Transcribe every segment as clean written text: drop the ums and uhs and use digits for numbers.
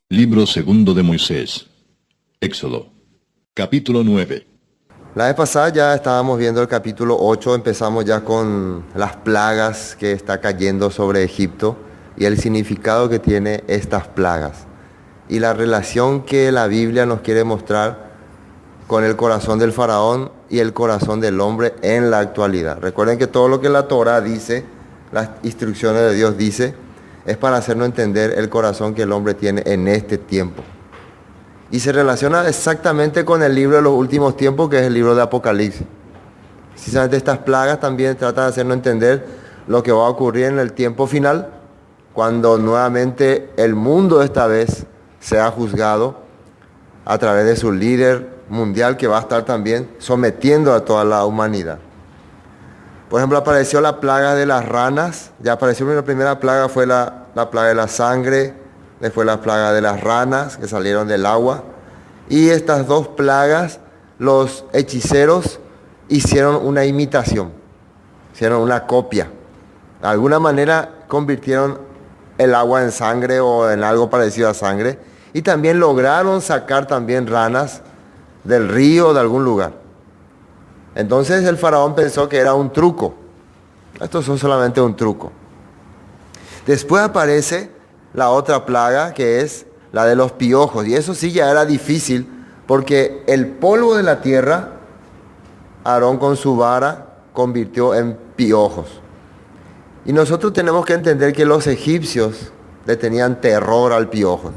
Libro segundo de Moisés. Éxodo. Capítulo 9. La vez pasada ya estábamos viendo el capítulo 8, empezamos ya con las plagas que está cayendo sobre Egipto y el significado que tiene estas plagas y la relación que la Biblia nos quiere mostrar con el corazón del faraón y el corazón del hombre en la actualidad. Recuerden que todo lo que la Torá dice, las instrucciones de Dios dice, es para hacernos entender el corazón que el hombre tiene en este tiempo. Y se relaciona exactamente con el libro de los últimos tiempos, que es el libro de Apocalipsis. Precisamente estas plagas también tratan de hacernos entender lo que va a ocurrir en el tiempo final, cuando nuevamente el mundo esta vez sea juzgado a través de su líder mundial, que va a estar también sometiendo a toda la humanidad. Por ejemplo, apareció la plaga de las ranas. Ya apareció la primera plaga, fue la plaga de la sangre. Después la plaga de las ranas que salieron del agua. Y estas dos plagas, los hechiceros hicieron una imitación. Hicieron una copia. De alguna manera convirtieron el agua en sangre o en algo parecido a sangre. Y también lograron sacar también ranas del río o de algún lugar. Entonces el faraón pensó que era un truco. Estos son solamente un truco. Después aparece la otra plaga, que es la de los piojos. Y eso sí ya era difícil, porque el polvo de la tierra, Aarón con su vara convirtió en piojos. Y nosotros tenemos que entender que los egipcios le tenían terror al piojo.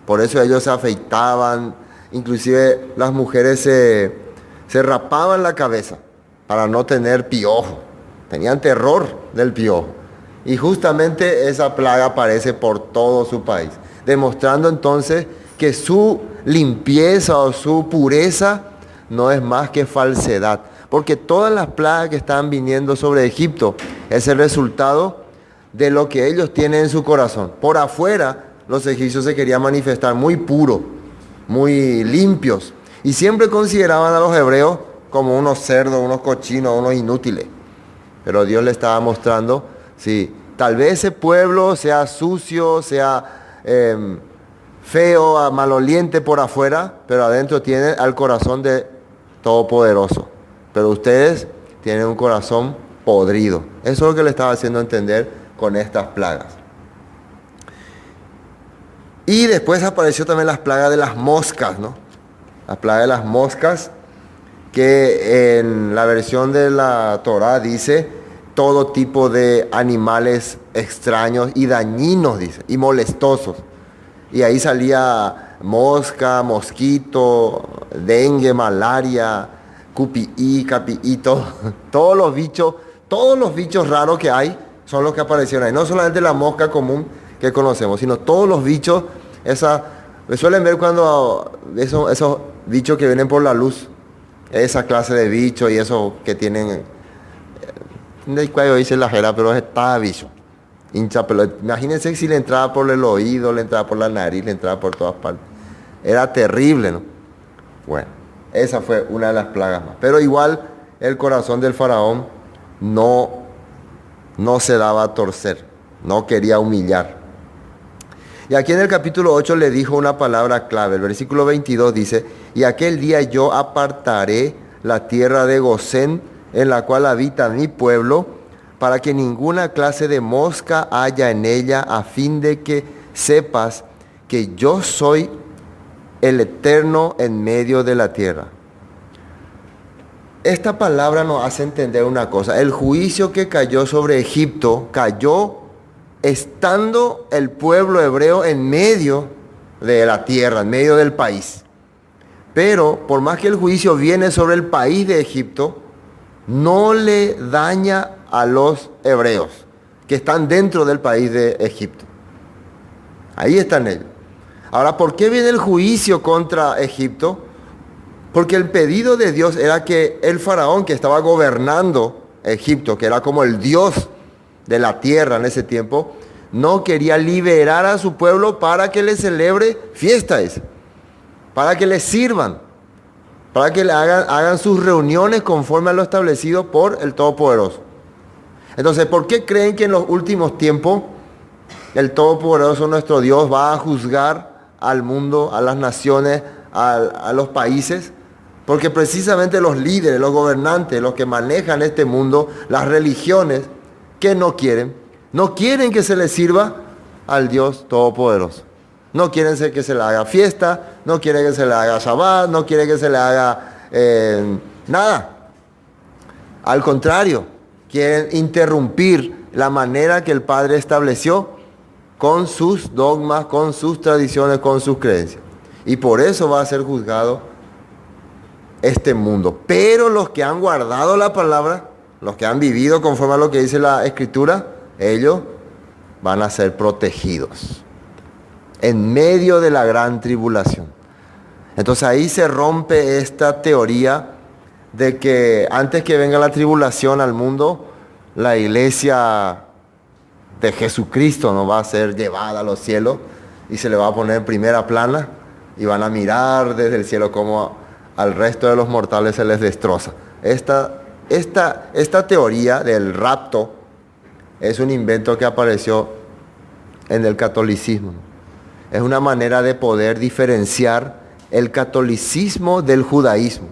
Por eso ellos se afeitaban, inclusive las mujeres se rapaban la cabeza para no tener piojo. Tenían terror del piojo. Y justamente esa plaga aparece por todo su país, demostrando entonces que su limpieza o su pureza no es más que falsedad. Porque todas las plagas que están viniendo sobre Egipto es el resultado de lo que ellos tienen en su corazón. Por afuera, los egipcios se querían manifestar muy puros, muy limpios. Y siempre consideraban a los hebreos como unos cerdos, unos cochinos, unos inútiles. Pero Dios le estaba mostrando, sí, tal vez ese pueblo sea sucio, sea feo, maloliente por afuera, pero adentro tiene al corazón de Todopoderoso. Pero ustedes tienen un corazón podrido. Eso es lo que le estaba haciendo entender con estas plagas. Y después apareció también las plagas de las moscas, ¿no? La plaga de las moscas, que en la versión de la Torá dice todo tipo de animales extraños y dañinos, dice, y molestosos. Y ahí salía mosca, mosquito, dengue, malaria, cupií, capií, todos los bichos raros que hay son los que aparecieron ahí. No solamente la mosca común que conocemos, sino todos los bichos, me suelen ver cuando esos bichos que vienen por la luz, esa clase de bichos y esos que tienen, el cuello dice la jera, pero está bicho, hincha pelota. Imagínense si le entraba por el oído, le entraba por la nariz, le entraba por todas partes. Era terrible, ¿no? Bueno, esa fue una de las plagas más. Pero igual el corazón del faraón no se daba a torcer, no quería humillar. Y aquí en el capítulo 8 le dijo una palabra clave. El versículo 22 dice: y aquel día yo apartaré la tierra de Gosén, en la cual habita mi pueblo, para que ninguna clase de mosca haya en ella, a fin de que sepas que yo soy el Eterno en medio de la tierra. Esta palabra nos hace entender una cosa. El juicio que cayó sobre Egipto cayó estando el pueblo hebreo en medio de la tierra, en medio del país. Pero por más que el juicio viene sobre el país de Egipto, no le daña a los hebreos que están dentro del país de Egipto. Ahí están ellos. Ahora, ¿por qué viene el juicio contra Egipto? Porque el pedido de Dios era que el faraón que estaba gobernando Egipto, que era como el dios de la tierra en ese tiempo, no quería liberar a su pueblo para que le celebre fiestas, para que le sirvan, para que le hagan sus reuniones conforme a lo establecido por el Todopoderoso. Entonces, ¿por qué creen que en los últimos tiempos el Todopoderoso, nuestro Dios, va a juzgar al mundo, a las naciones, a los países, porque precisamente los líderes, los gobernantes, los que manejan este mundo, las religiones, que no quieren que se les sirva al Dios Todopoderoso. No quieren que se le haga fiesta, no quieren que se le haga Shabbat, no quieren que se le haga nada. Al contrario, quieren interrumpir la manera que el Padre estableció con sus dogmas, con sus tradiciones, con sus creencias. Y por eso va a ser juzgado este mundo. Pero los que han guardado la palabra, los que han vivido conforme a lo que dice la Escritura, ellos van a ser protegidos en medio de la gran tribulación. Entonces ahí se rompe esta teoría de que antes que venga la tribulación al mundo, la iglesia de Jesucristo no va a ser llevada a los cielos y se le va a poner en primera plana y van a mirar desde el cielo cómo al resto de los mortales se les destroza. Esta teoría del rapto es un invento que apareció en el catolicismo. Es una manera de poder diferenciar el catolicismo del judaísmo.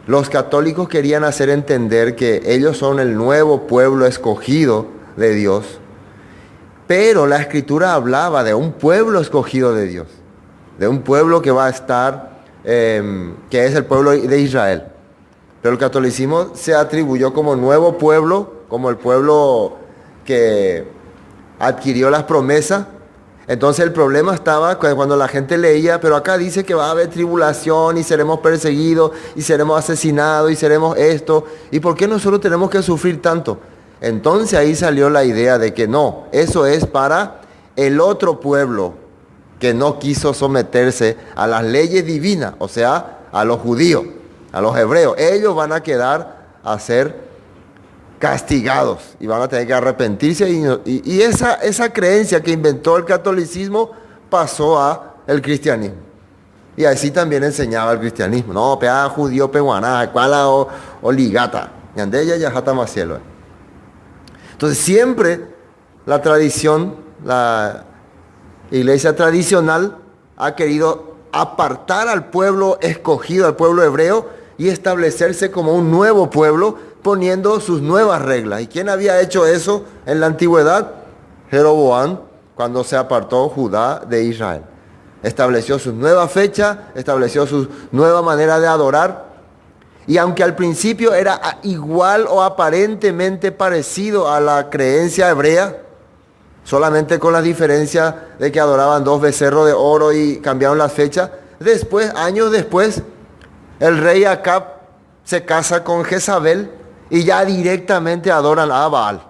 Los católicos querían hacer entender que ellos son el nuevo pueblo escogido de Dios, pero la Escritura hablaba de un pueblo escogido de Dios, de un pueblo que va a estar, que es el pueblo de Israel. Pero el catolicismo se atribuyó como nuevo pueblo, como el pueblo que adquirió las promesas. Entonces el problema estaba cuando la gente leía, pero acá dice que va a haber tribulación y seremos perseguidos y seremos asesinados y seremos esto. ¿Y por qué nosotros tenemos que sufrir tanto? Entonces ahí salió la idea de que no, eso es para el otro pueblo que no quiso someterse a las leyes divinas, o sea, a los judíos, a los hebreos. Ellos van a quedar a ser castigados y van a tener que arrepentirse y esa creencia que inventó el catolicismo pasó a el cristianismo y así también enseñaba el cristianismo. No, pea judío peguaná, cuala o ligata, yandella ya jata más cielo. Entonces siempre la tradición, la iglesia tradicional ha querido apartar al pueblo escogido, al pueblo hebreo y establecerse como un nuevo pueblo poniendo sus nuevas reglas. ¿Y quién había hecho eso en la antigüedad? Jeroboam, cuando se apartó Judá de Israel. Estableció su nueva fecha, estableció su nueva manera de adorar. Y aunque al principio era igual o aparentemente parecido a la creencia hebrea, solamente con la diferencia de que adoraban 2 becerros de oro y cambiaron las fechas, después, años después, el rey Acab se casa con Jezabel y ya directamente adoran a Baal.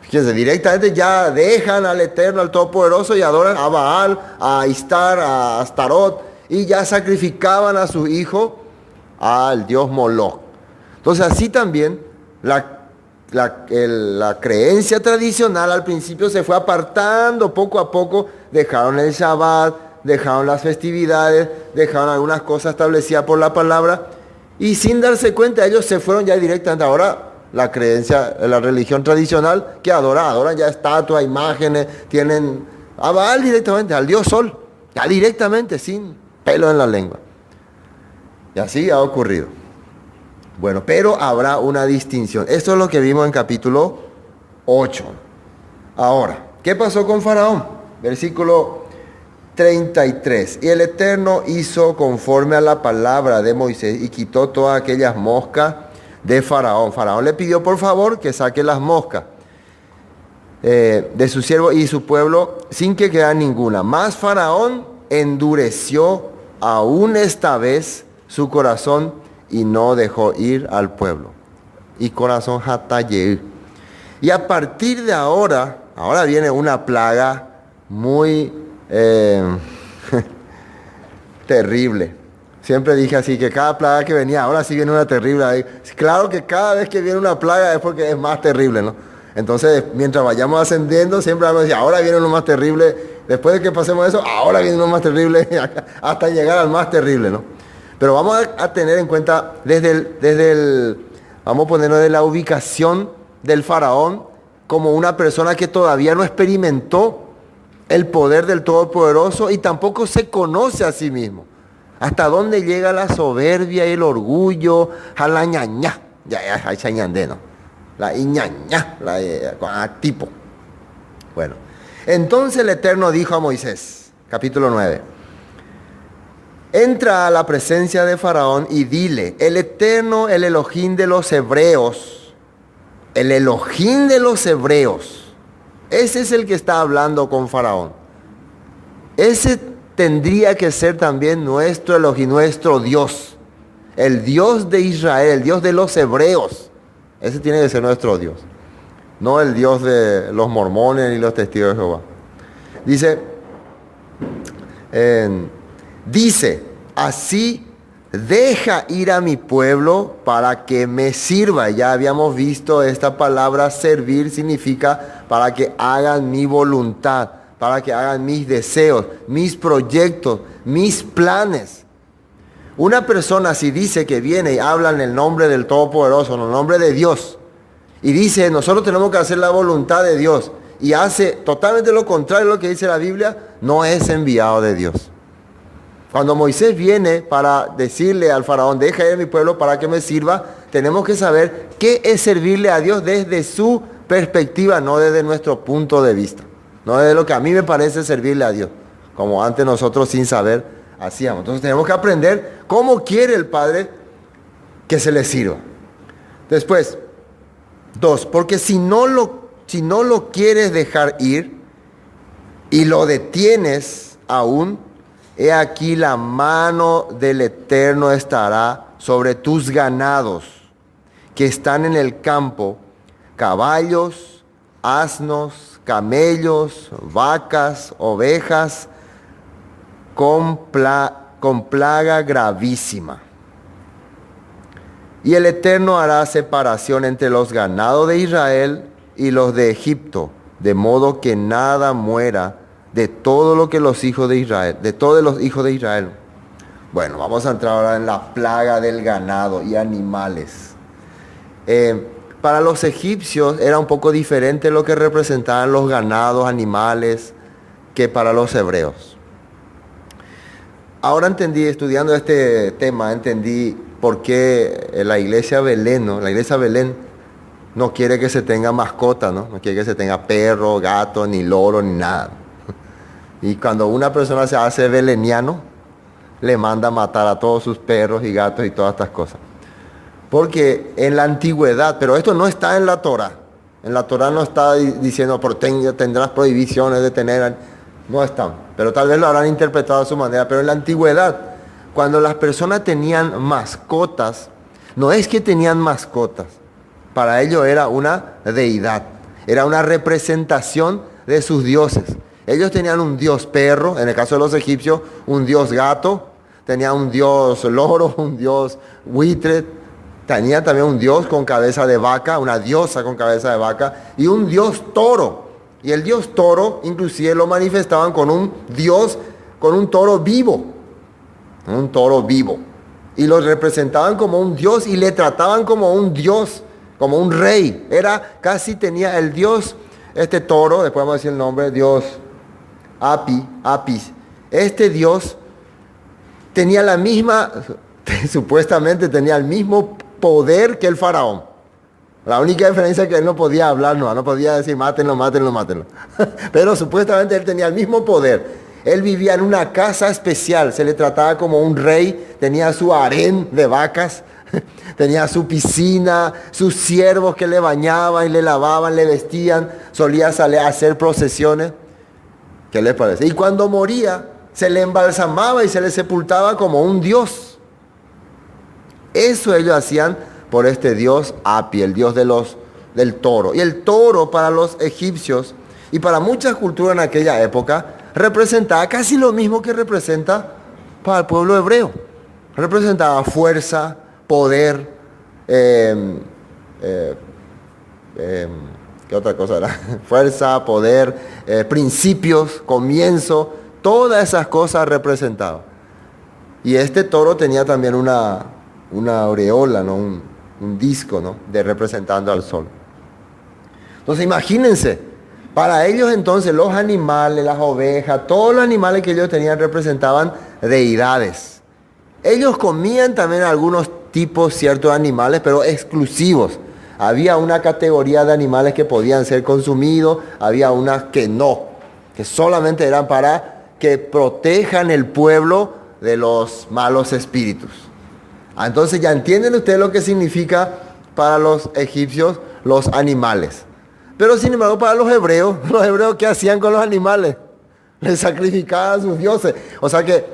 Fíjense, directamente ya dejan al Eterno, al Todopoderoso y adoran a Baal, a Istar, a Astarot y ya sacrificaban a su hijo al dios Moloch. Entonces así también la creencia tradicional al principio se fue apartando poco a poco, dejaron el Shabbat, dejaron las festividades, dejaron algunas cosas establecidas por la palabra y sin darse cuenta ellos se fueron ya directamente. Ahora la creencia, la religión tradicional que adoran ya estatuas, imágenes, tienen a Baal directamente, al dios Sol, ya directamente, sin pelo en la lengua. Y así ha ocurrido. Bueno, pero habrá una distinción. Esto es lo que vimos en capítulo 8. Ahora, ¿qué pasó con Faraón? Versículo 33. Y el Eterno hizo conforme a la palabra de Moisés y quitó todas aquellas moscas de Faraón. Faraón le pidió por favor que saque las moscas de su siervo y su pueblo sin que quedara ninguna. Mas Faraón endureció aún esta vez su corazón y no dejó ir al pueblo. Y corazón jataye. Y a partir de ahora viene una plaga muy terrible. Siempre dije así, que cada plaga que venía, ahora sí viene una terrible. Claro que cada vez que viene una plaga es porque es más terrible, ¿no? Entonces, mientras vayamos ascendiendo, siempre vamos a decir, ahora viene uno más terrible. Después de que pasemos eso, ahora viene uno más terrible, hasta llegar al más terrible, ¿no? Pero vamos a tener en cuenta vamos a ponernos de la ubicación del faraón como una persona que todavía no experimentó el poder del Todopoderoso y tampoco se conoce a sí mismo. Hasta dónde llega la soberbia y el orgullo, a la ñañá, ya, chañandé, ¿no? La iñañá, tipo. Bueno, entonces el Eterno dijo a Moisés, capítulo 9, entra a la presencia de Faraón y dile, el Eterno, el Elohim de los hebreos, el Elohim de los hebreos, ese es el que está hablando con Faraón. Ese tendría que ser también nuestro Elohim, nuestro Dios. El Dios de Israel, el Dios de los hebreos. Ese tiene que ser nuestro Dios. No el Dios de los mormones ni los testigos de Jehová. Dice, así deja ir a mi pueblo para que me sirva. Ya habíamos visto esta palabra servir significa para que hagan mi voluntad, para que hagan mis deseos, mis proyectos, mis planes. Una persona si dice que viene y habla en el nombre del Todopoderoso, en el nombre de Dios, y dice, nosotros tenemos que hacer la voluntad de Dios, y hace totalmente lo contrario de lo que dice la Biblia, no es enviado de Dios. Cuando Moisés viene para decirle al faraón, deja ir a mi pueblo para que me sirva, tenemos que saber qué es servirle a Dios desde su perspectiva, no desde nuestro punto de vista. No desde lo que a mí me parece servirle a Dios, como antes nosotros sin saber hacíamos. Entonces tenemos que aprender cómo quiere el Padre que se le sirva. Después, 2, porque si no lo quieres dejar ir y lo detienes aún, he aquí la mano del Eterno estará sobre tus ganados que están en el campo, caballos, asnos, camellos, vacas, ovejas, con plaga gravísima. Y el Eterno hará separación entre los ganados de Israel y los de Egipto, de modo que nada muera de todo lo que los hijos de Israel, de todos los hijos de Israel. Bueno, vamos a entrar ahora en la plaga del ganado y animales. Para los egipcios era un poco diferente lo que representaban los ganados, animales, que para los hebreos. Ahora entendí, estudiando este tema, entendí por qué la iglesia Belén, ¿no? La iglesia Belén no quiere que se tenga mascota, ¿no? No quiere que se tenga perro, gato, ni loro, ni nada. Y cuando una persona se hace beleniano, le manda a matar a todos sus perros y gatos y todas estas cosas. Porque en la antigüedad, pero esto no está en la Torah. En la Torah no está diciendo, tendrás prohibiciones de tener, no están. Pero tal vez lo habrán interpretado a su manera. Pero en la antigüedad, cuando las personas tenían mascotas, no es que tenían mascotas. Para ellos era una deidad. Era una representación de sus dioses. Ellos tenían un dios perro, en el caso de los egipcios, un dios gato, tenía un dios loro, un dios buitre, tenía también un dios con cabeza de vaca, una diosa con cabeza de vaca, y un dios toro. Y el dios toro, inclusive lo manifestaban con un dios, con un toro vivo. Un toro vivo. Y lo representaban como un dios y le trataban como un dios, como un rey. Era, casi tenía el dios, este toro, después vamos a decir el nombre, dios Apis. Este dios tenía la misma, supuestamente tenía el mismo poder que el faraón. La única diferencia es que él no podía hablar, no podía decir mátenlo. Pero supuestamente él tenía el mismo poder. Él vivía en una casa especial, se le trataba como un rey, tenía su harén de vacas, tenía su piscina, sus siervos que le bañaban y le lavaban, le vestían, solía salir a hacer procesiones. ¿Qué les parece? Y cuando moría, se le embalsamaba y se le sepultaba como un dios. Eso ellos hacían por este dios Api, el dios del toro. Y el toro para los egipcios y para muchas culturas en aquella época representaba casi lo mismo que representa para el pueblo hebreo. Representaba fuerza, poder, ¿qué otra cosa era? Fuerza, poder, principios, comienzo, todas esas cosas representaban. Y este toro tenía también una aureola, ¿no? Un disco, ¿no? De representando al sol. Entonces imagínense, Para ellos entonces los animales, las ovejas, todos los animales que ellos tenían representaban deidades. Ellos comían también algunos tipos ciertos de animales, pero exclusivos. Había una categoría de animales que podían ser consumidos, había unas que no, que solamente eran para que protejan el pueblo de los malos espíritus. Entonces ya entienden ustedes lo que significa para los egipcios los animales. Pero sin embargo para los hebreos ¿qué hacían con los animales? Les sacrificaban a sus dioses. O sea que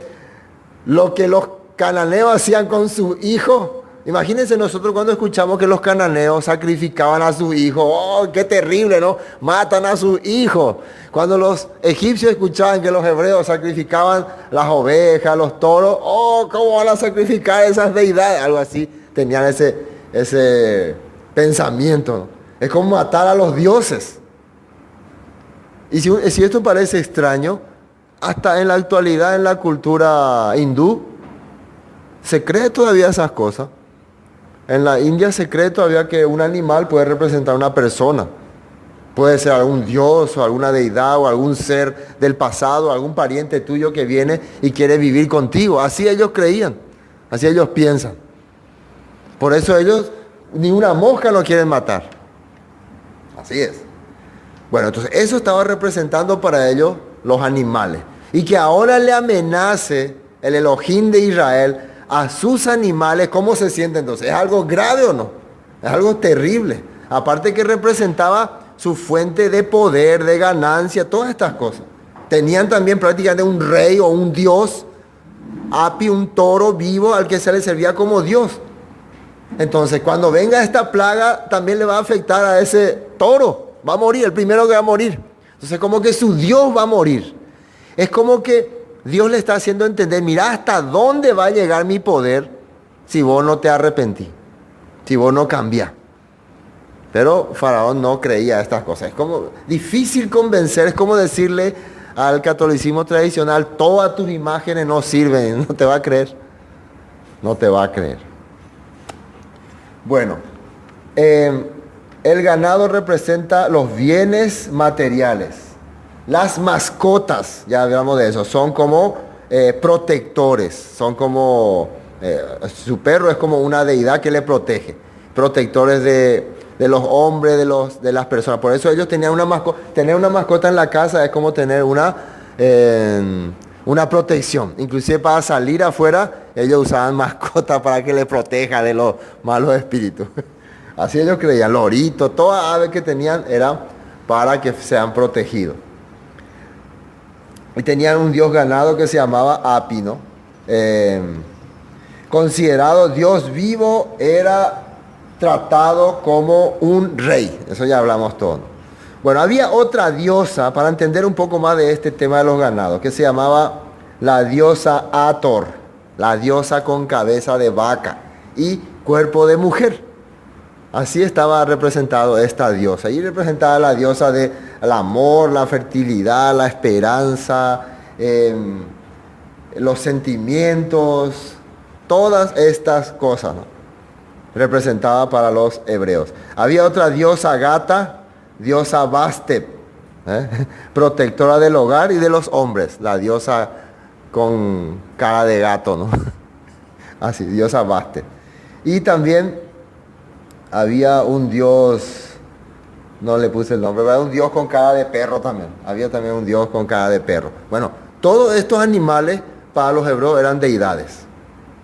lo que los cananeos hacían con sus hijos, imagínense nosotros cuando escuchamos que los cananeos sacrificaban a sus hijos, ¡oh, qué terrible!, ¿no? Matan a sus hijos. Cuando los egipcios escuchaban que los hebreos sacrificaban las ovejas, los toros, ¡oh, cómo van a sacrificar esas deidades! Algo así, tenían ese pensamiento, ¿no? Es como matar a los dioses. Y si esto parece extraño, hasta en la actualidad en la cultura hindú, se cree todavía esas cosas. En la India se cree todavía que un animal puede representar a una persona. Puede ser algún dios o alguna deidad o algún ser del pasado, algún pariente tuyo que viene y quiere vivir contigo. Así ellos creían, así ellos piensan. Por eso ellos ni una mosca no quieren matar. Así es. Bueno, entonces eso estaba representando para ellos los animales. Y que ahora le amenace el Elohim de Israel a sus animales, ¿cómo se siente entonces? ¿Es algo grave o no? Es algo terrible. Aparte que representaba su fuente de poder, de ganancia, todas estas cosas. Tenían también prácticamente un rey o un dios, Api, un toro vivo al que se le servía como dios. Entonces, cuando venga esta plaga, también le va a afectar a ese toro. Va a morir, el primero que va a morir. Entonces, como que su Dios va a morir. Es como que Dios le está haciendo entender, mira hasta dónde va a llegar mi poder si vos no te arrepentís, si vos no cambiás. Pero Faraón no creía estas cosas. Es como difícil convencer, es como decirle al catolicismo tradicional, todas tus imágenes no sirven, no te va a creer. No te va a creer. Bueno, el ganado representa los bienes materiales. Las mascotas, ya hablamos de eso, son como protectores, son como, su perro es como una deidad que le protege, protectores de los hombres, de las personas. Por eso ellos tenían una mascota, tener una mascota en la casa es como tener una protección. Inclusive para salir afuera, ellos usaban mascotas para que les proteja de los malos espíritus. Así ellos creían, loritos, todas aves que tenían eran para que sean protegidos. Y tenían un dios ganado que se llamaba Api, ¿no? Considerado Dios vivo, era tratado como un rey. Eso ya hablamos todo. Bueno, había otra diosa, para entender un poco más de este tema de los ganados, que se llamaba la diosa Hathor, la diosa con cabeza de vaca y cuerpo de mujer. Así estaba representado esta diosa. Y representaba la diosa del amor, la fertilidad, la esperanza, los sentimientos, todas estas cosas, ¿no? Representada para los hebreos. Había otra diosa gata, diosa Bastet, protectora del hogar y de los hombres. La diosa con cara de gato, ¿no? Así, diosa Bastet. Y también había un dios, no le puse el nombre, pero un dios con cara de perro también. Había también un dios con cara de perro. Bueno, todos estos animales para los hebreos eran deidades.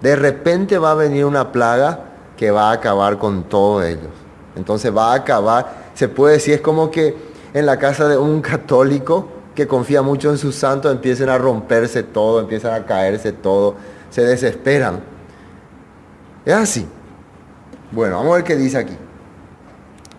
De repente va a venir una plaga que va a acabar con todos ellos. Entonces va a acabar, se puede decir, es como que en la casa de un católico que confía mucho en sus santos empiecen a romperse todo, empiezan a caerse todo, se desesperan. Es así. Bueno, vamos a ver qué dice aquí.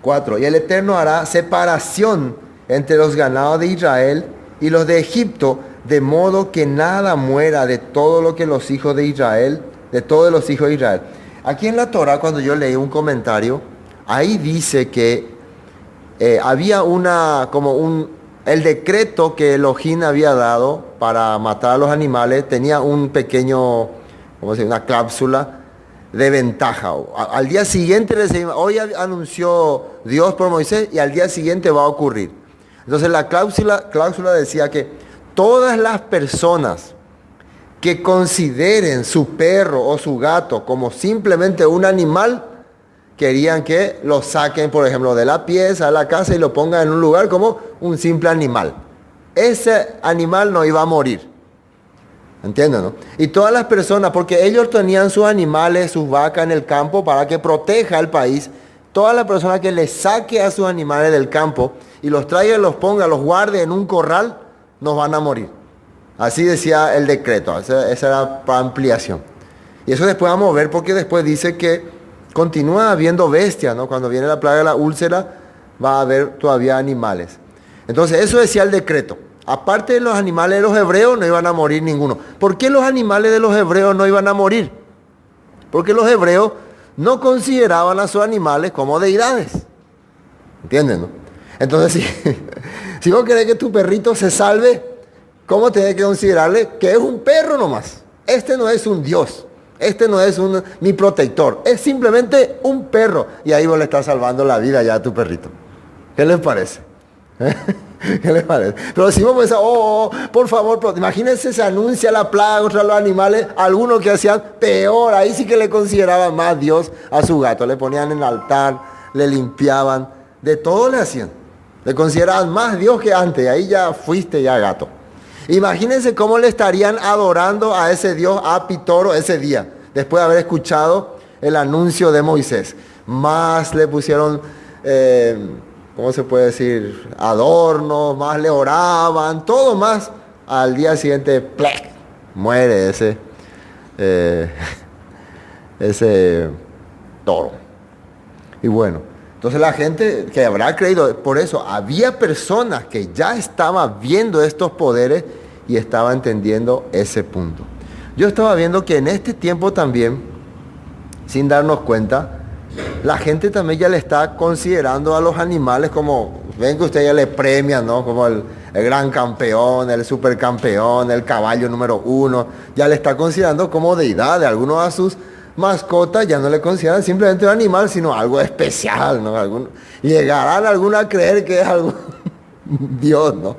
4. Y el Eterno hará separación entre los ganados de Israel y los de Egipto, de modo que nada muera de todo lo que los hijos de Israel, de todos los hijos de Israel. Aquí en la Torah, cuando yo leí un comentario, ahí dice que había el decreto que Elohim había dado para matar a los animales, tenía un pequeño, ¿cómo se dice?, una cláusula de ventaja. Al día siguiente, hoy anunció Dios por Moisés y al día siguiente va a ocurrir. Entonces la cláusula decía que todas las personas que consideren su perro o su gato como simplemente un animal, querían que lo saquen, por ejemplo, de la pieza, de la casa y lo pongan en un lugar como un simple animal. Ese animal no iba a morir. ¿Entienden, no? Y todas las personas, porque ellos tenían sus animales, sus vacas en el campo para que proteja el país, todas las personas que les saque a sus animales del campo y los traiga, los ponga, los guarde en un corral, no van a morir. Así decía el decreto, esa era para ampliación. Y eso después vamos a ver, porque después dice que continúa habiendo bestias, ¿no? Cuando viene la plaga de la úlcera, va a haber todavía animales. Entonces, eso decía el decreto. Aparte de los animales de los hebreos, no iban a morir ninguno. ¿Por qué los animales de los hebreos no iban a morir? Porque los hebreos no consideraban a sus animales como deidades. ¿Entienden, no? Entonces, si vos querés que tu perrito se salve, ¿cómo tenés que considerarle que es un perro nomás? Este no es un Dios. Este no es mi protector. Es simplemente un perro. Y ahí vos le estás salvando la vida ya a tu perrito. ¿Qué les parece? ¿Qué les parece? Pero si vos pensás, por favor, imagínense, se anuncia la plaga contra los animales, algunos que hacían peor, ahí sí que le consideraban más Dios a su gato, le ponían en el altar, le limpiaban, de todo le hacían, le consideraban más Dios que antes, ahí ya fuiste ya gato. Imagínense cómo le estarían adorando a ese Dios Apitoro ese día, después de haber escuchado el anuncio de Moisés. Más le pusieron... ¿cómo se puede decir? Adornos, más le oraban, todo más. Al día siguiente, ¡plec!, muere ese toro. Y bueno, entonces la gente que habrá creído, por eso había personas que ya estaban viendo estos poderes y estaban entendiendo ese punto. Yo estaba viendo que en este tiempo también, sin darnos cuenta, la gente también ya le está considerando a los animales como, ven que usted ya le premian, ¿no? Como el gran campeón, el supercampeón, el caballo número 1, ya le está considerando como deidad. De algunos a sus mascotas ya no le consideran simplemente un animal, sino algo especial, ¿no? Llegarán algunos a creer que es algo Dios, ¿no?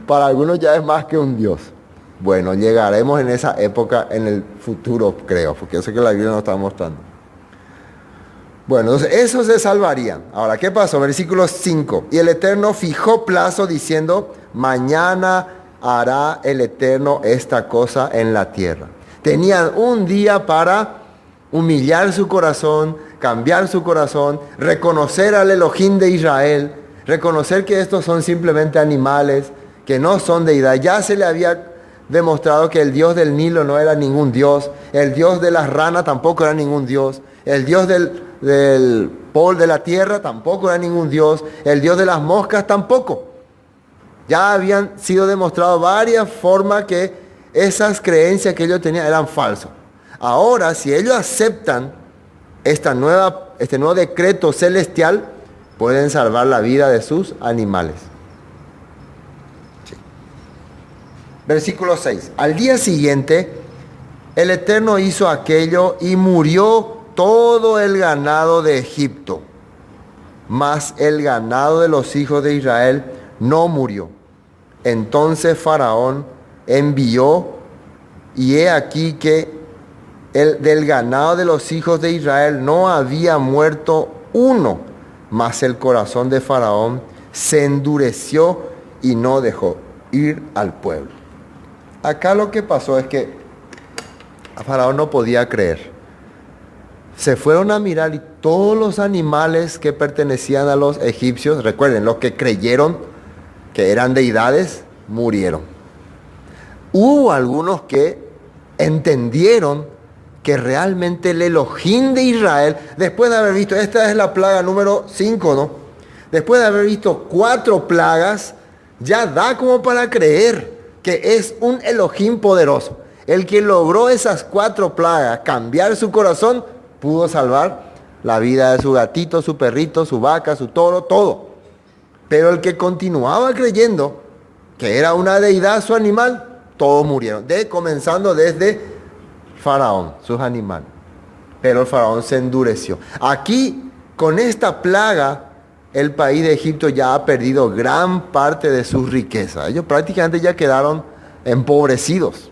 Para algunos ya es más que un Dios. Bueno, llegaremos en esa época en el futuro, creo, porque eso que la Biblia nos está mostrando. Bueno, entonces esos se salvarían. Ahora, ¿qué pasó? Versículo 5. Y el Eterno fijó plazo diciendo, mañana hará el Eterno esta cosa en la tierra. Tenían un día para humillar su corazón, cambiar su corazón, reconocer al Elohim de Israel, reconocer que estos son simplemente animales, que no son deidad. Ya se le había demostrado que el Dios del Nilo no era ningún Dios, el Dios de las ranas tampoco era ningún Dios, el Dios del polvo de la tierra tampoco era ningún Dios, el Dios de las moscas tampoco. Ya habían sido demostrados varias formas que esas creencias que ellos tenían eran falsas. Ahora, si ellos aceptan este nuevo decreto celestial, pueden salvar la vida de sus animales. Sí. Versículo 6. Al día siguiente, el Eterno hizo aquello y murió todo el ganado de Egipto, mas el ganado de los hijos de Israel no murió. Entonces Faraón envió, y he aquí que del ganado de los hijos de Israel no había muerto uno, mas el corazón de Faraón se endureció y no dejó ir al pueblo. Acá lo que pasó es que Faraón no podía creer. Se fueron a mirar y todos los animales que pertenecían a los egipcios, recuerden, los que creyeron que eran deidades, murieron. Hubo algunos que entendieron que realmente el Elohim de Israel, después de haber visto, esta es la plaga número 5, ¿no? Después de haber visto 4 plagas, ya da como para creer que es un Elohim poderoso. El que logró esas 4 plagas, cambiar su corazón, pudo salvar la vida de su gatito, su perrito, su vaca, su toro, todo. Pero el que continuaba creyendo que era una deidad su animal, todos murieron. Comenzando desde Faraón, sus animales. Pero el Faraón se endureció. Aquí, con esta plaga, el país de Egipto ya ha perdido gran parte de sus riquezas. Ellos prácticamente ya quedaron empobrecidos.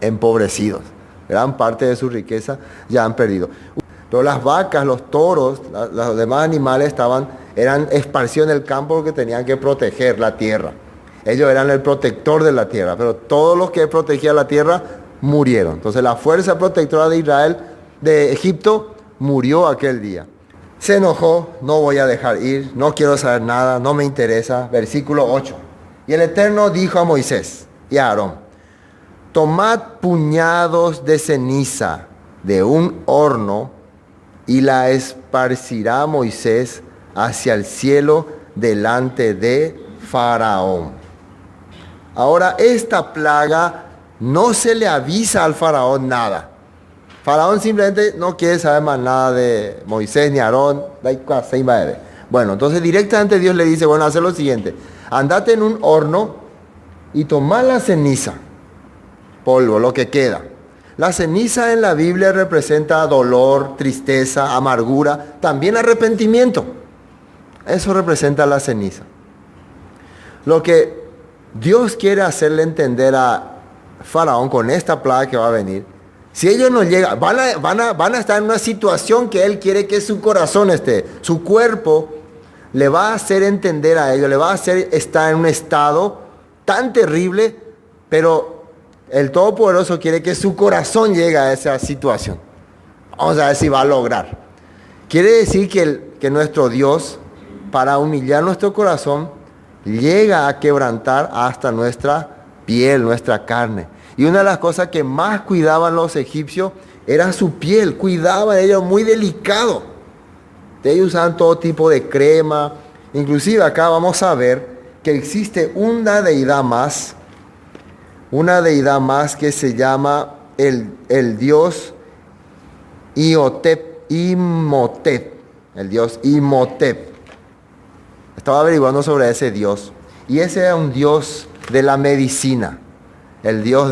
Empobrecidos. Gran parte de su riqueza ya han perdido. Pero las vacas, los toros, los demás animales eran esparcidos en el campo porque tenían que proteger la tierra. Ellos eran el protector de la tierra, pero todos los que protegían la tierra murieron. Entonces la fuerza protectora de Israel, de Egipto, murió aquel día. Se enojó, no voy a dejar ir, no quiero saber nada, no me interesa. Versículo 8. Y el Eterno dijo a Moisés y a Aarón: tomad puñados de ceniza de un horno y la esparcirá Moisés hacia el cielo delante de Faraón. Ahora, esta plaga no se le avisa al Faraón nada. Faraón simplemente no quiere saber más nada de Moisés ni Aarón. Bueno, entonces directamente Dios le dice, bueno, haz lo siguiente. Andate en un horno y toma la ceniza, polvo, lo que queda. La ceniza en la Biblia representa dolor, tristeza, amargura, también arrepentimiento. Eso representa la ceniza. Lo que Dios quiere hacerle entender a Faraón con esta plaga que va a venir, si ellos no llegan, van a estar en una situación que él quiere que su corazón esté. Su cuerpo le va a hacer entender a ellos, le va a hacer estar en un estado tan terrible, pero el Todopoderoso quiere que su corazón llegue a esa situación. Vamos a ver si va a lograr. Quiere decir que nuestro Dios, para humillar nuestro corazón, llega a quebrantar hasta nuestra piel, nuestra carne. Y una de las cosas que más cuidaban los egipcios era su piel. Cuidaban de ellos, muy delicado. Ellos usaban todo tipo de crema. Inclusive acá vamos a ver que existe una deidad más que se llama el dios Imhotep. El dios Imhotep. Estaba averiguando sobre ese dios. Y ese era un dios de la medicina. El dios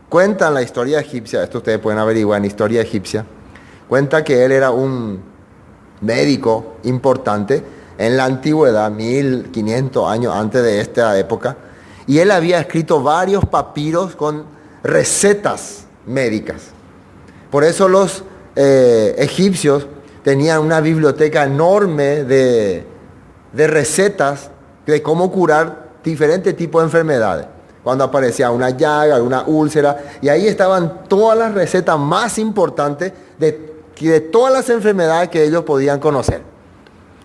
cuentan la historia egipcia, esto ustedes pueden averiguar en historia egipcia. Cuenta que él era un médico importante en la antigüedad, 1500 años antes de esta época. Y él había escrito varios papiros con recetas médicas. Por eso los egipcios tenían una biblioteca enorme de recetas de cómo curar diferentes tipos de enfermedades. Cuando aparecía una llaga, una úlcera, y ahí estaban todas las recetas más importantes de todas las enfermedades que ellos podían conocer.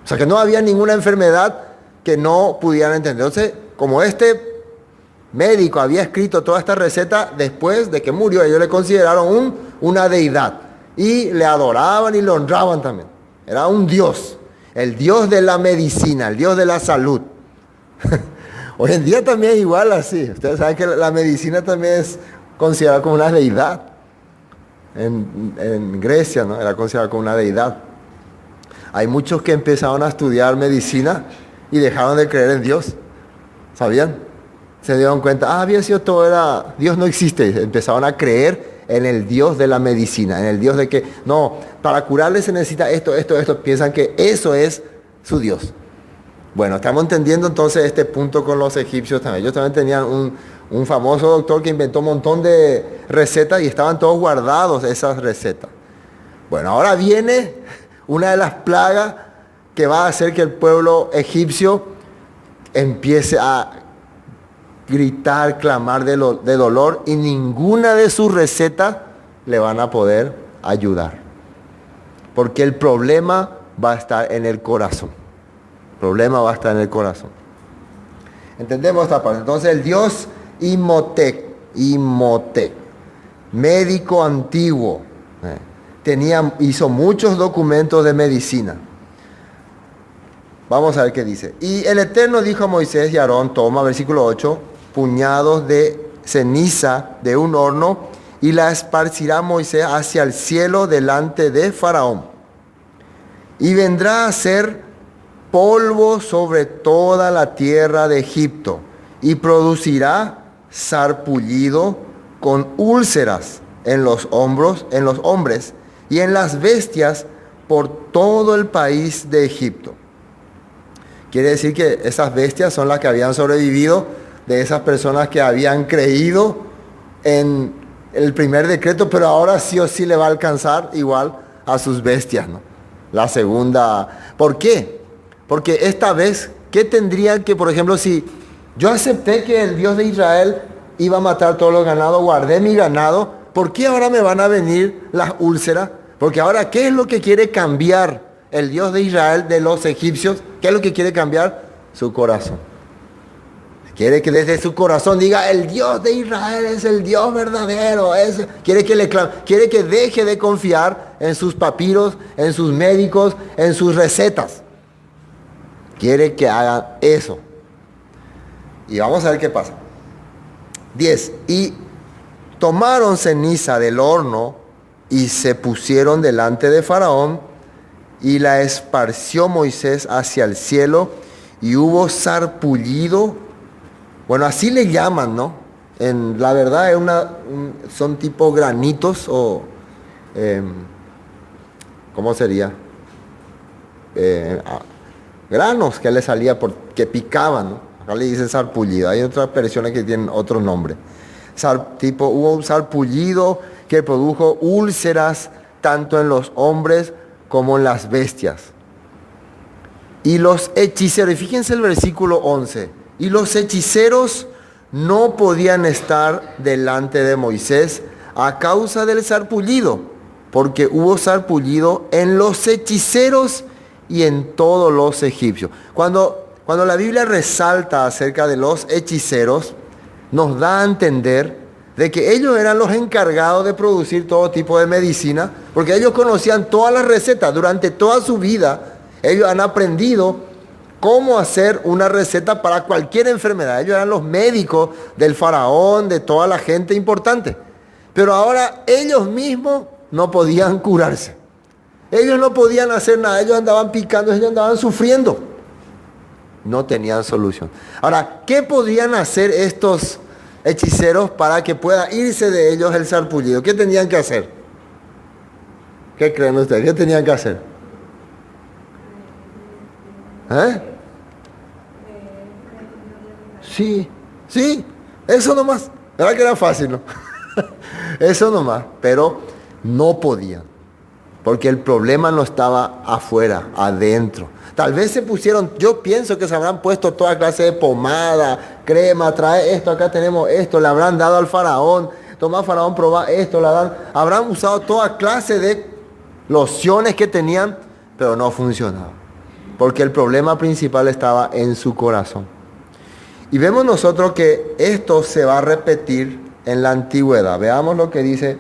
O sea que no había ninguna enfermedad que no pudieran entender. Entonces, como este médico había escrito toda esta receta, después de que murió, ellos le consideraron una deidad. Y le adoraban y le honraban también. Era un dios. El dios de la medicina, el dios de la salud. Hoy en día también es igual así. Ustedes saben que la medicina también es considerada como una deidad. En Grecia, ¿no? Era considerada como una deidad. Hay muchos que empezaron a estudiar medicina y dejaron de creer en Dios. ¿Sabían? Se dieron cuenta, había sido todo Dios no existe. Empezaron a creer en el Dios de la medicina, en el Dios de que, no, para curarle se necesita esto. Piensan que eso es su Dios. Bueno, estamos entendiendo entonces este punto con los egipcios también. Ellos también tenían un famoso doctor que inventó un montón de recetas y estaban todos guardados esas recetas. Bueno, ahora viene una de las plagas que va a hacer que el pueblo egipcio empiece a gritar, clamar de dolor, y ninguna de sus recetas le van a poder ayudar. Porque el problema va a estar en el corazón. El problema va a estar en el corazón. ¿Entendemos esta parte? Entonces el dios Imhotep, médico antiguo, hizo muchos documentos de medicina. Vamos a ver qué dice. Y el Eterno dijo a Moisés y a Aarón, toma, versículo 8, puñados de ceniza de un horno y la esparcirá Moisés hacia el cielo delante de Faraón. Y vendrá a ser polvo sobre toda la tierra de Egipto y producirá sarpullido con úlceras en los hombres y en las bestias por todo el país de Egipto. Quiere decir que esas bestias son las que habían sobrevivido de esas personas que habían creído en el primer decreto, pero ahora sí o sí le va a alcanzar igual a sus bestias, ¿no? La segunda. ¿Por qué? Porque esta vez, ¿qué tendría que, por ejemplo, si yo acepté que el Dios de Israel iba a matar todos los ganados, guardé mi ganado, ¿por qué ahora me van a venir las úlceras? Porque ahora, ¿qué es lo que quiere cambiar el Dios de Israel de los egipcios? ¿Qué es lo que quiere cambiar? Su corazón. Quiere que desde su corazón diga, el Dios de Israel es el Dios verdadero. Quiere que deje de confiar en sus papiros, en sus médicos, en sus recetas. Quiere que hagan eso. Y vamos a ver qué pasa. 10. Y tomaron ceniza del horno y se pusieron delante de Faraón, y la esparció Moisés hacia el cielo, y hubo sarpullido. Bueno, así le llaman, ¿no? La verdad son tipo granitos o... ¿cómo sería? Granos que le salía que picaban, ¿no? Acá le dicen sarpullido. Hay otras versiones que tienen otro nombre. Hubo un sarpullido que produjo úlceras tanto en los hombres como en las bestias. Y los hechiceros, y fíjense el versículo 11, y los hechiceros no podían estar delante de Moisés a causa del sarpullido, porque hubo sarpullido en los hechiceros y en todos los egipcios. Cuando la Biblia resalta acerca de los hechiceros, nos da a entender de que ellos eran los encargados de producir todo tipo de medicina, porque ellos conocían todas las recetas. Durante toda su vida, ellos han aprendido cómo hacer una receta para cualquier enfermedad. Ellos eran los médicos del faraón, de toda la gente importante. Pero ahora ellos mismos no podían curarse. Ellos no podían hacer nada. Ellos andaban picando, ellos andaban sufriendo. No tenían solución. Ahora, ¿qué podían hacer estos hechiceros para que pueda irse de ellos el sarpullido? ¿Qué tenían que hacer? ¿Qué creen ustedes? ¿Qué tenían que hacer? Sí, eso nomás. ¿Verdad que era fácil, no? Eso nomás, pero no podían. Porque el problema no estaba afuera, adentro. Tal vez se pusieron, yo pienso que se habrán puesto toda clase de pomada, crema, trae esto, acá tenemos esto, le habrán dado al faraón, toma faraón, probá esto, habrán usado toda clase de lociones que tenían, pero no funcionaba. Porque el problema principal estaba en su corazón. Y vemos nosotros que esto se va a repetir en la antigüedad. Veamos lo que dice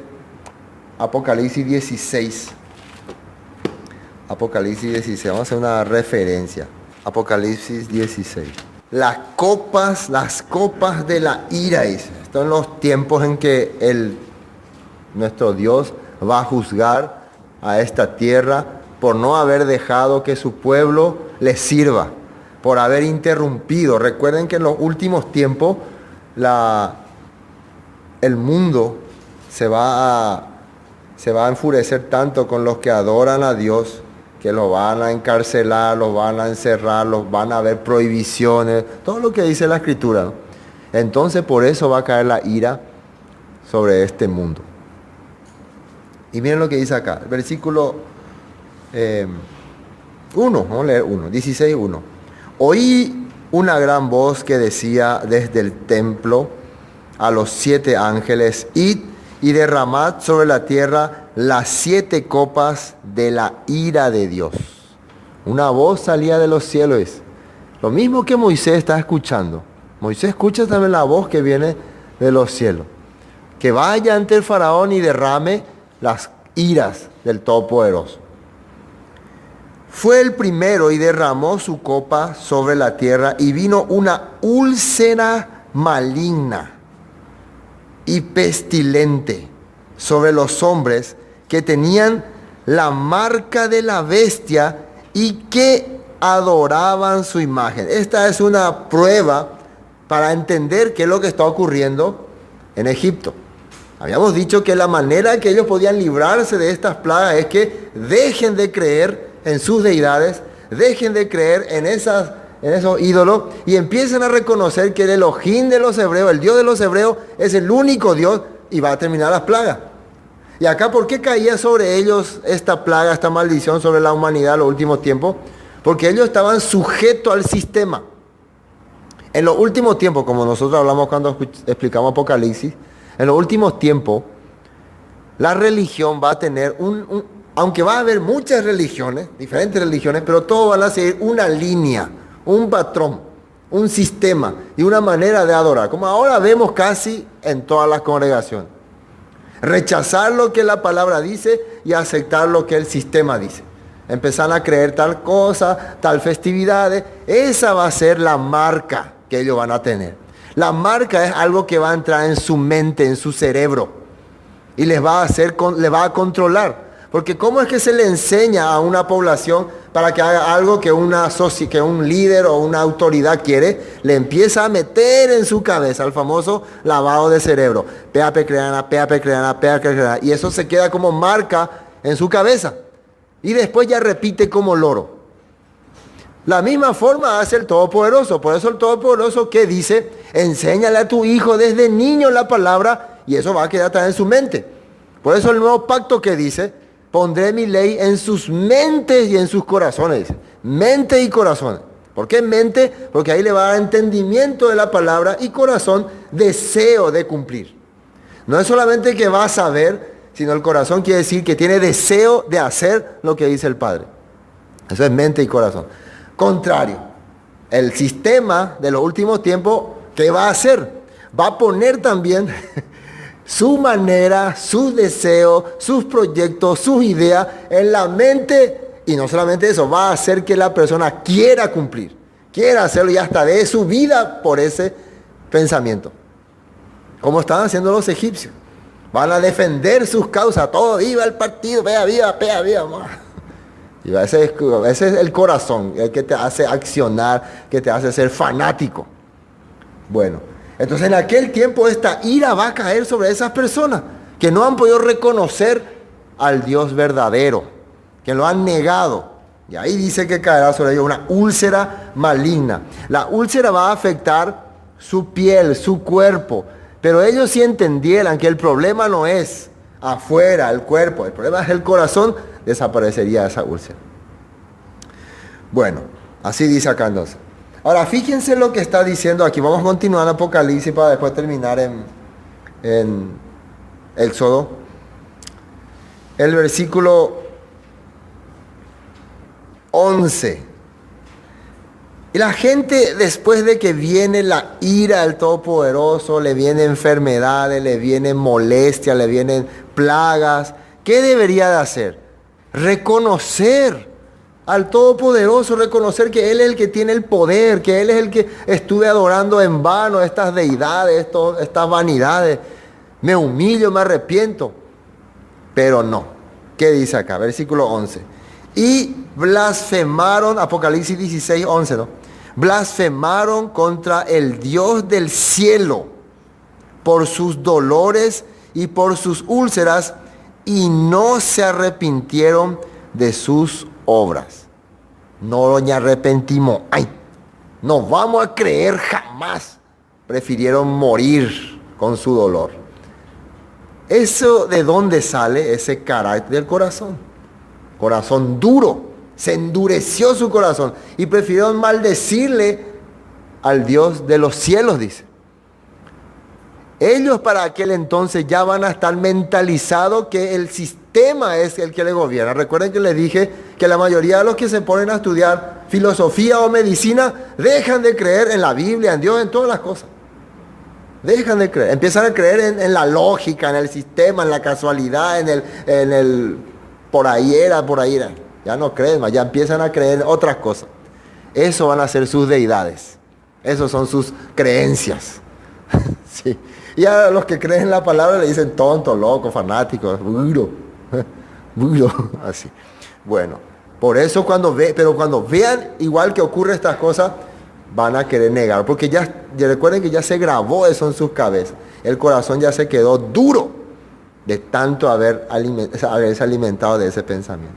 Apocalipsis 16. Apocalipsis 16, vamos a hacer una referencia. Apocalipsis 16. Las copas de la ira, dice. Estos son los tiempos en que nuestro Dios va a juzgar a esta tierra por no haber dejado que su pueblo le sirva, por haber interrumpido. Recuerden que en los últimos tiempos el mundo se va a enfurecer tanto con los que adoran a Dios, que los van a encarcelar, los van a encerrar, los van a haber prohibiciones, todo lo que dice la Escritura, ¿no? Entonces por eso va a caer la ira sobre este mundo. Y miren lo que dice acá, el versículo 1, vamos a leer 1, 16:1. Oí una gran voz que decía desde el templo a los 7 ángeles: id y derramad sobre la tierra las 7 copas de la ira de Dios. Una voz salía de los cielos. Lo mismo que Moisés está escuchando. Moisés escucha también la voz que viene de los cielos. Que vaya ante el faraón y derrame las iras del Todopoderoso. Fue el primero y derramó su copa sobre la tierra, y vino una úlcera maligna y pestilente sobre los hombres que tenían la marca de la bestia y que adoraban su imagen. Esta es una prueba para entender qué es lo que está ocurriendo en Egipto. Habíamos dicho que la manera que ellos podían librarse de estas plagas es que dejen de creer en sus deidades, dejen de creer en esos ídolos y empiecen a reconocer que el Elohim de los hebreos, el Dios de los hebreos, es el único Dios y va a terminar las plagas. Y acá, ¿por qué caía sobre ellos esta plaga, esta maldición sobre la humanidad en los últimos tiempos? Porque ellos estaban sujetos al sistema. En los últimos tiempos, como nosotros hablamos cuando explicamos Apocalipsis, en los últimos tiempos, la religión va a tener aunque va a haber muchas religiones, diferentes religiones, pero todos van a seguir una línea, un patrón, un sistema y una manera de adorar, como ahora vemos casi en todas las congregaciones. Rechazar lo que la palabra dice y aceptar lo que el sistema dice. Empezar a creer tal cosa, tal festividades, esa va a ser la marca que ellos van a tener. La marca es algo que va a entrar en su mente, en su cerebro, y les va a controlar. Porque ¿cómo es que se le enseña a una población para que haga algo que un líder o una autoridad quiere? Le empieza a meter en su cabeza el famoso lavado de cerebro. Peape creana, peape creana, peape creana. Y eso se queda como marca en su cabeza. Y después ya repite como loro. La misma forma hace el Todopoderoso. Por eso el Todopoderoso, ¿qué dice? Enséñale a tu hijo desde niño la palabra y eso va a quedar también en su mente. Por eso el nuevo pacto que dice, pondré mi ley en sus mentes y en sus corazones. Dice. Mente y corazones. ¿Por qué mente? Porque ahí le va a dar entendimiento de la palabra y corazón, deseo de cumplir. No es solamente que va a saber, sino el corazón quiere decir que tiene deseo de hacer lo que dice el Padre. Eso es mente y corazón. Contrario, el sistema de los últimos tiempos, ¿qué va a hacer? Va a poner también su manera, sus deseos, sus proyectos, sus ideas en la mente. Y no solamente eso, va a hacer que la persona quiera cumplir, quiera hacerlo y hasta dé su vida por ese pensamiento. Como estaban haciendo los egipcios. Van a defender sus causas, todo, viva el partido, vea, viva, viva, viva. Y ese es el corazón, el que te hace accionar, que te hace ser fanático. Bueno, entonces en aquel tiempo esta ira va a caer sobre esas personas que no han podido reconocer al Dios verdadero, que lo han negado. Y ahí dice que caerá sobre ellos una úlcera maligna. La úlcera va a afectar su piel, su cuerpo. Pero ellos sí entendieran que el problema no es afuera, el cuerpo, el problema es el corazón, desaparecería esa úlcera. Bueno, así dice acá entonces. Ahora, fíjense lo que está diciendo aquí. Vamos a continuar en Apocalipsis para después terminar en Éxodo. El versículo 11. Y la gente, después de que viene la ira del Todopoderoso, le vienen enfermedades, le vienen molestias, le vienen plagas, ¿qué debería de hacer? Reconocer al Todopoderoso, reconocer que Él es el que tiene el poder, que Él es el que estuve adorando en vano estas deidades, estas vanidades. Me humillo, me arrepiento. Pero no. ¿Qué dice acá? Versículo 11. Y blasfemaron, Apocalipsis 16, 11, ¿no? Blasfemaron contra el Dios del cielo por sus dolores y por sus úlceras y no se arrepintieron de sus obras. No nos arrepentimos. Ay, no vamos a creer jamás. Prefirieron morir con su dolor. ¿Eso de dónde sale ese carácter del corazón? Corazón duro. Se endureció su corazón y prefirieron maldecirle al Dios de los cielos, dice. Ellos para aquel entonces ya van a estar mentalizados que el sistema es el que le gobierna. Recuerden que les dije que la mayoría de los que se ponen a estudiar filosofía o medicina dejan de creer en la Biblia, en Dios, en todas las cosas. Dejan de creer, empiezan a creer en la lógica, en el sistema, en la casualidad, en el por ahí era. Ya no creen más, ya empiezan a creer en otras cosas. Eso van a ser sus deidades. Esos son sus creencias. Sí. Y a los que creen en la palabra le dicen tonto, loco, fanático, burro, así. Bueno, por eso cuando vean igual que ocurre estas cosas, van a querer negar, porque ya recuerden que ya se grabó eso en sus cabezas. El corazón ya se quedó duro. de tanto haberse alimentado de ese pensamiento.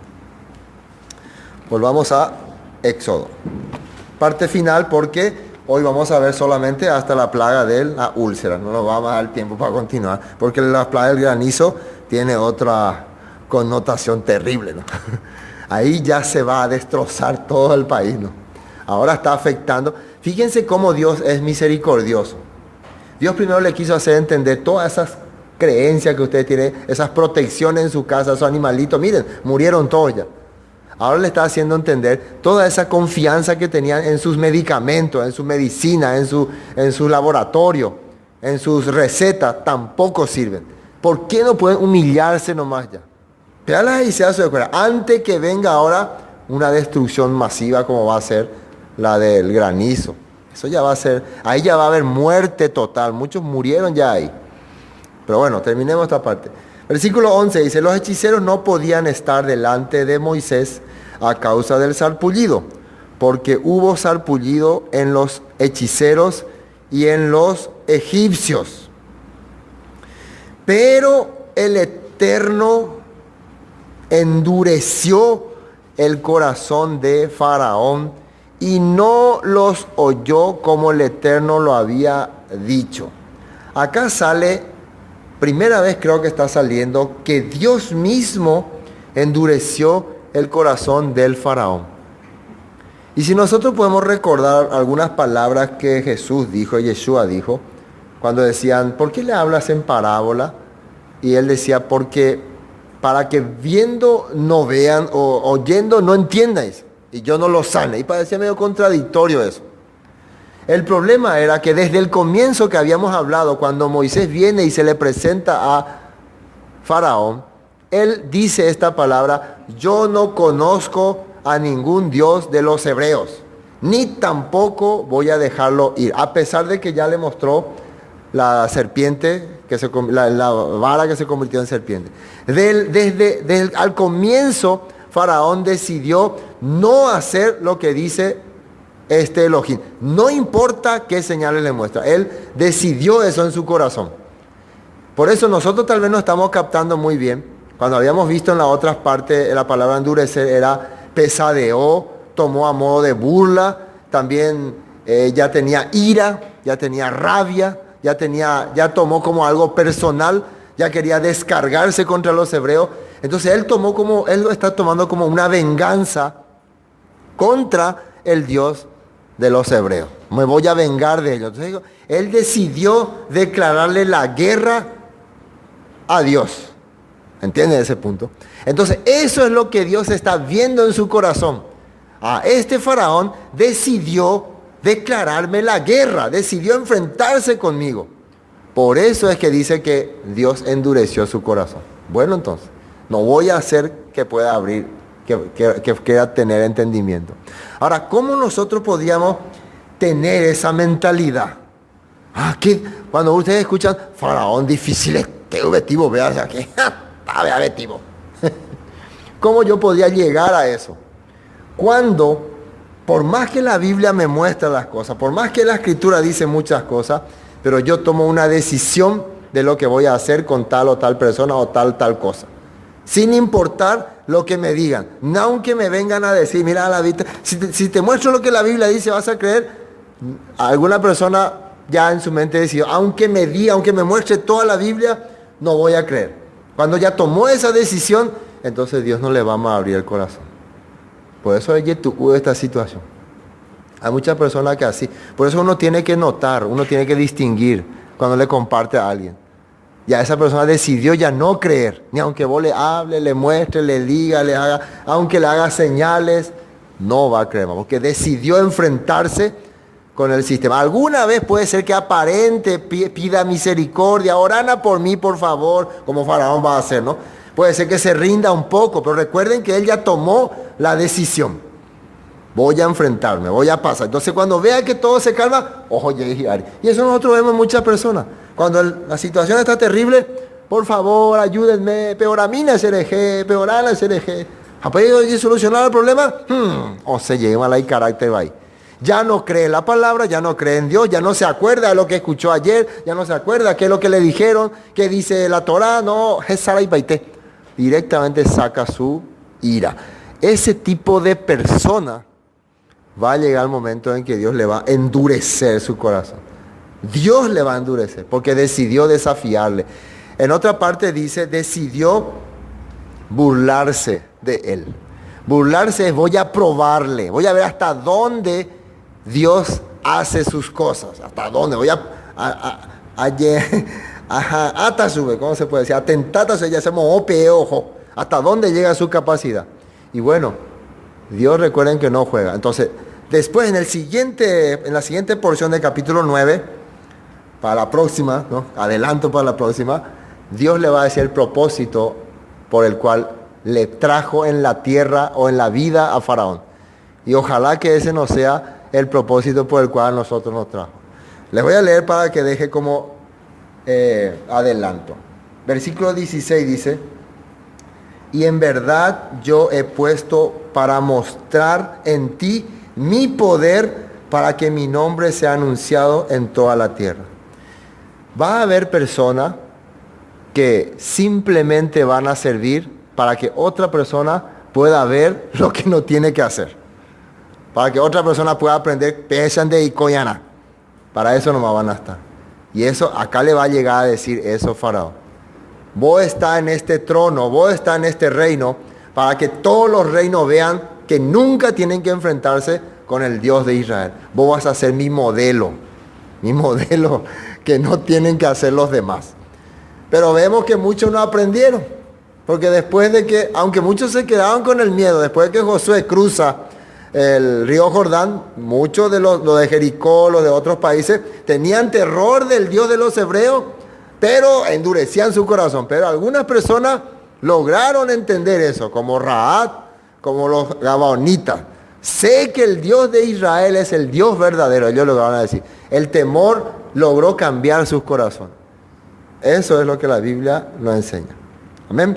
Volvamos a Éxodo. Parte final, porque hoy vamos a ver solamente hasta la plaga de la úlcera. No nos vamos a dar tiempo para continuar, porque la plaga del granizo tiene otra connotación terrible, ¿no? Ahí ya se va a destrozar todo el país, ¿no? Ahora está afectando. Fíjense cómo Dios es misericordioso. Dios primero le quiso hacer entender todas esas creencias que usted tiene, esas protecciones en su casa, esos animalitos. Miren, murieron todos ya. Ahora le está haciendo entender toda esa confianza que tenían en sus medicamentos, en su medicina, en su laboratorio, en sus recetas, tampoco sirven. ¿Por qué no pueden humillarse nomás ya? Péala y se hace de cuenta. Antes que venga ahora una destrucción masiva como va a ser la del granizo. Eso ya va a ser, ahí ya va a haber muerte total. Muchos murieron ya ahí. Pero bueno, terminemos esta parte. Versículo 11 dice, los hechiceros no podían estar delante de Moisés a causa del sarpullido, porque hubo sarpullido en los hechiceros y en los egipcios. Pero el Eterno endureció el corazón de Faraón y no los oyó como el Eterno lo había dicho. Acá sale, primera vez creo que está saliendo, que Dios mismo endureció el corazón del Faraón. Y si nosotros podemos recordar algunas palabras que Jesús dijo, Yeshua dijo, cuando decían, ¿por qué le hablas en parábola? Y él decía, porque para que viendo no vean o oyendo no entiendáis, y yo no lo sane. Y parecía medio contradictorio eso. El problema era que desde el comienzo que habíamos hablado, cuando Moisés viene y se le presenta a Faraón, él dice esta palabra, yo no conozco a ningún Dios de los hebreos, ni tampoco voy a dejarlo ir, a pesar de que ya le mostró la serpiente, la vara que se convirtió en serpiente. Al comienzo, Faraón decidió no hacer lo que dice este Elohim. No importa qué señales le muestra. Él decidió eso en su corazón. Por eso nosotros tal vez no estamos captando muy bien. Cuando habíamos visto en las otras partes, la palabra endurecer era pesadeó, tomó a modo de burla. También ya tenía ira, ya tenía rabia, ya tomó como algo personal, ya quería descargarse contra los hebreos. Entonces él lo está tomando como una venganza contra el Dios de los hebreos. Me voy a vengar de ellos. Entonces, él decidió declararle la guerra a Dios. ¿Entienden ese punto? Entonces eso es lo que Dios está viendo en su corazón. Este faraón decidió declararme la guerra, decidió enfrentarse conmigo. Por eso es que dice que Dios endureció su corazón. Bueno, entonces, no voy a hacer que pueda abrir, que quiera tener entendimiento. Ahora, ¿cómo nosotros podíamos tener esa mentalidad? Cuando ustedes escuchan, faraón difícil, este objetivo, vean aquí, vea objetivo. ¿Cómo yo podía llegar a eso? Cuando, por más que la Biblia me muestra las cosas, por más que la Escritura dice muchas cosas, pero yo tomo una decisión de lo que voy a hacer con tal o tal persona o tal cosa. Sin importar lo que me digan. No, aunque me vengan a decir, mira, si te muestro lo que la Biblia dice, vas a creer. Alguna persona ya en su mente decidió, aunque me muestre toda la Biblia, no voy a creer. Cuando ya tomó esa decisión, entonces Dios no le va a abrir el corazón. Por eso hubo esta situación. Hay muchas personas que así. Por eso uno tiene que notar, uno tiene que distinguir cuando le comparte a alguien. Ya esa persona decidió ya no creer. Ni aunque vos le hable, le muestre, le diga, le haga, aunque le haga señales, no va a creer. Porque decidió enfrentarse con el sistema. Alguna vez puede ser que aparente, pida misericordia, orana por mí, por favor, como Faraón va a hacer, ¿no? Puede ser que se rinda un poco, pero recuerden que él ya tomó la decisión. Voy a enfrentarme, voy a pasar. Entonces cuando vea que todo se calma, ojo, y eso nosotros vemos en muchas personas. Cuando la situación está terrible, por favor, ayúdenme, peoramina SRG, peorana SRG. ¿Ha podido solucionar el problema? O se lleva la carácter ahí. Ya no cree en la palabra, ya no cree en Dios, ya no se acuerda de lo que escuchó ayer, ya no se acuerda qué es lo que le dijeron, qué dice la Torá, no, es Sara y Baité. Directamente saca su ira. Ese tipo de persona va a llegar el momento en que Dios le va a endurecer su corazón. Dios le va a endurecer porque decidió desafiarle. En otra parte dice, decidió burlarse de él. Burlarse es voy a probarle, voy a ver hasta dónde Dios hace sus cosas, hasta dónde, voy hasta sube, ¿cómo se puede decir? Atentata se hacemos ojo, hasta dónde llega su capacidad. Y bueno, Dios recuerden que no juega. Entonces, después en la siguiente porción del capítulo 9, para la próxima, ¿no? Adelanto para la próxima, Dios le va a decir el propósito por el cual le trajo en la tierra o en la vida a Faraón. Y ojalá que ese no sea el propósito por el cual nosotros nos trajo. Les voy a leer para que deje como adelanto. Versículo 16 dice, y en verdad yo he puesto para mostrar en ti mi poder para que mi nombre sea anunciado en toda la tierra. Va a haber personas que simplemente van a servir para que otra persona pueda ver lo que no tiene que hacer. Para que otra persona pueda aprender pesan de Icoyana. Para eso nomás van a estar. Y eso acá le va a llegar a decir eso Faraón. Vos estás en este trono, vos estás en este reino, para que todos los reinos vean que nunca tienen que enfrentarse con el Dios de Israel. Vos vas a ser mi modelo que no tienen que hacer los demás. Pero vemos que muchos no aprendieron, porque después de que, aunque muchos se quedaban con el miedo, después de que Josué cruza el río Jordán, muchos de los de Jericó, los de otros países, tenían terror del Dios de los hebreos, pero endurecían su corazón. Pero algunas personas lograron entender eso, como Rahab, como los gabaonitas. Sé que el Dios de Israel es el Dios verdadero, ellos lo van a decir. El temor logró cambiar sus corazones. Eso es lo que la Biblia nos enseña. Amén.